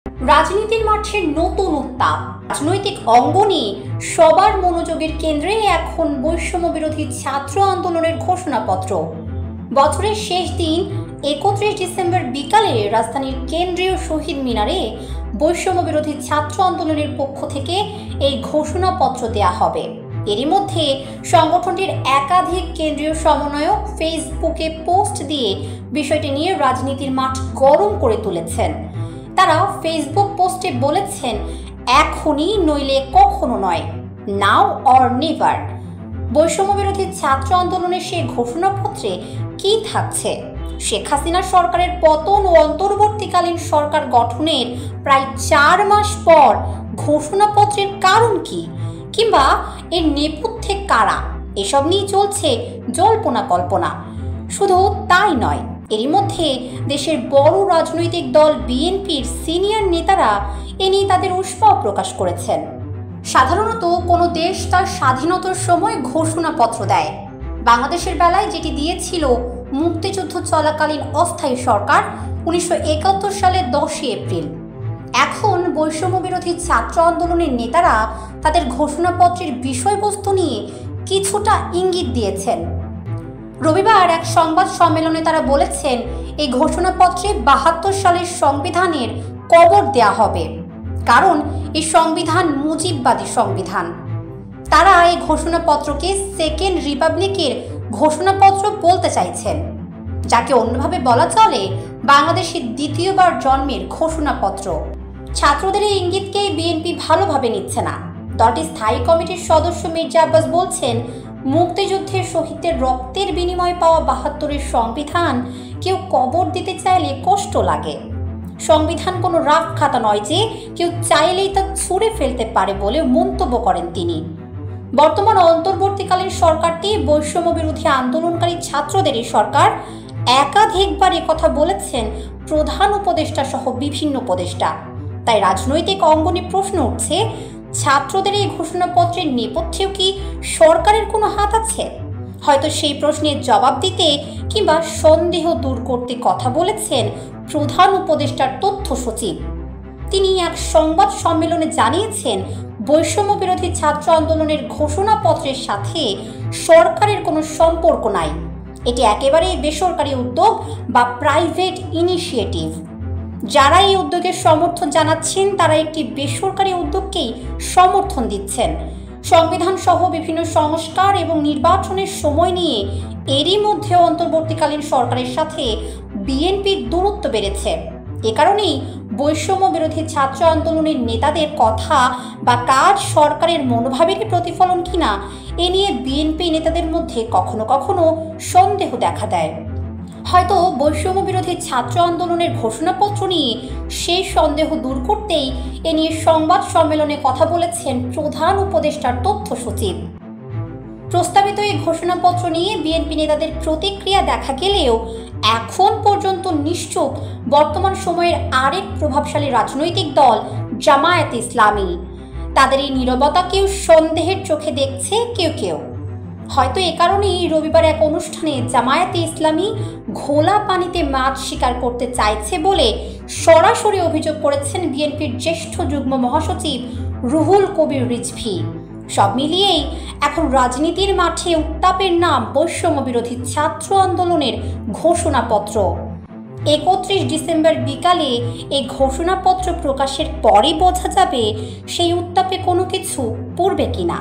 রাজনীতির মাঠে নতুন উত্তাপ, রাজনৈতিক অঙ্গনে সবার মনোযোগের কেন্দ্রে এখন বৈষম্য বিরোধী ছাত্র আন্দোলনের ঘোষণাপত্র। বছরের শেষ দিন 31 ডিসেম্বর বিকালে রাজধানীর কেন্দ্রীয় শহীদ মিনারে বৈষম্য বিরোধী ছাত্র আন্দোলনের পক্ষ থেকে এই ঘোষণাপত্র দেয়া হবে। এরই মধ্যে সংগঠনটির একাধিক কেন্দ্রীয় সমন্বয়ক ফেসবুকে পোস্ট দিয়ে বিষয়টি নিয়ে রাজনীতির মাঠ গরম করে তুলেছেন। তারা ফেসবুক পোস্টে বলেছেন, এখনই নইলে কখনো নয়, নাও অর নেভার। বৈষম্য বিরোধী ছাত্র আন্দোলনের সেই ঘোষণাপত্রে কি থাকছে? শেখ হাসিনা সরকারের পতন ও অন্তর্বর্তীকালীন সরকার গঠনের প্রায় 4 মাস পর ঘোষণাপত্রের কারণ কি, কিংবা এর নেপথ্যে কারা, এসব নিয়ে চলছে জল্পনা কল্পনা। শুধু তাই নয়, এরই মধ্যে দেশের বড় রাজনৈতিক দল বিএনপির সিনিয়র নেতারা এ নিয়ে তাদের উষ্মাও প্রকাশ করেছেন। সাধারণত কোনো দেশ তার স্বাধীনতার সময় ঘোষণাপত্র দেয়। বাংলাদেশের বেলায় যেটি দিয়েছিল মুক্তিযুদ্ধ চলাকালীন অস্থায়ী সরকার 1971 সালের 10 এপ্রিল। এখন বৈষম্য বিরোধী ছাত্র আন্দোলনের নেতারা তাদের ঘোষণাপত্রের বিষয়বস্তু নিয়ে কিছুটা ইঙ্গিত দিয়েছেন। রবিবার এক সংবাদ সম্মেলনে তারা বলেছেন, এই ঘোষণাপত্রে 72 সালের সংবিধানের কবর দেয়া হবে, কারণ এই সংবিধান মুজিববাদী সংবিধান। তারা এই ঘোষণাপত্রকে সেকেন্ড রিপাবলিকের ঘোষণাপত্র বলতে চাইছেন, যাকে অন্যভাবে বলা চলে বাংলাদেশের দ্বিতীয়বার জন্মের ঘোষণাপত্র। ছাত্রদের এই ইঙ্গিতকে বিএনপি ভালোভাবে নিচ্ছে না। দলটির স্থায়ী কমিটির সদস্য মির্জা আব্বাস বলছেন, মুক্তিযুদ্ধের শহীদদের রক্তের বিনিময়ে পাওয়া 72-এর সংবিধান কেউ কবর দিতে চাইলে কষ্ট লাগে। সংবিধান কোনো রাফ খাতা নয় যে কেউ চাইলেই তা ছুঁড়ে ফেলতে পারে বলে মন্তব্য করেন তিনি। বর্তমান অন্তর্বর্তীকালীন সরকারটি বৈষম্য বিরোধী আন্দোলনকারী ছাত্রদেরই সরকার। একাধিকবার কথা বলেছেন প্রধান উপদেষ্টা সহ বিভিন্ন উপদেষ্টা। তাই রাজনৈতিক অঙ্গনে প্রশ্ন উঠছে, ছাত্রদের এই ঘোষণাপত্রের নেপথ্যেও কি সরকারের কোনো হাত আছে? হয়তো সেই প্রশ্নের জবাব দিতে কিংবা সন্দেহ দূর করতে কথা বলেছেন প্রধান উপদেষ্টার তথ্য সচিব। তিনি এক সংবাদ সম্মেলনে জানিয়েছেন, বৈষম্য বিরোধী ছাত্র আন্দোলনের ঘোষণাপত্রের সাথে সরকারের কোনো সম্পর্ক নাই। এটি একেবারেই বেসরকারি উদ্যোগ বা প্রাইভেট ইনিশিয়েটিভ। যারা এই উদ্যোগের সমর্থন জানাচ্ছেন তারা একটি বেসরকারি উদ্যোগকেই সমর্থন দিচ্ছেন। সংবিধান সহ বিভিন্ন সংস্কার এবং নির্বাচনের সময় নিয়ে এরই মধ্যে অন্তর্বর্তীকালীন সরকারের সাথে বিএনপির দূরত্ব বেড়েছে। এ কারণেই বৈষম্য বিরোধী ছাত্র আন্দোলনের নেতাদের কথা বা কাজ সরকারের মনোভাবেরই প্রতিফলন কিনা, এ নিয়ে বিএনপি নেতাদের মধ্যে কখনো কখনো সন্দেহ দেখা দেয়। হয়তো বৈষম্য বিরোধী ছাত্র আন্দোলনের ঘোষণাপত্র নিয়ে সেই সন্দেহ দূর করতেই এ নিয়ে সংবাদ সম্মেলনে কথা বলেছেন প্রধান উপদেষ্টার তথ্য সচিব। প্রস্তাবিত এই ঘোষণাপত্র নিয়ে বিএনপি নেতাদের প্রতিক্রিয়া দেখা গেলেও এখন পর্যন্ত নিশ্চুপ বর্তমান সময়ের আরেক প্রভাবশালী রাজনৈতিক দল জামায়াতে ইসলামী। তাদের এই নীরবতাকেও সন্দেহের চোখে দেখছে কেউ কেউ। হয়তো এ কারণেই রবিবার এক অনুষ্ঠানে জামায়াতে ইসলামী ঘোলা পানিতে মাছ শিকার করতে চাইছে বলে সরাসরি অভিযোগ করেছেন বিএনপির জ্যেষ্ঠ যুগ্ম মহাসচিব রুহুল কবির রিজভী। সব মিলিয়েই এখন রাজনীতির মাঠে উত্তাপের নাম বৈষম্য বিরোধী ছাত্র আন্দোলনের ঘোষণাপত্র। 31 ডিসেম্বর বিকালে এই ঘোষণাপত্র প্রকাশের পরই বোঝা যাবে সেই উত্তাপে কোনো কিছু পড়বে কিনা।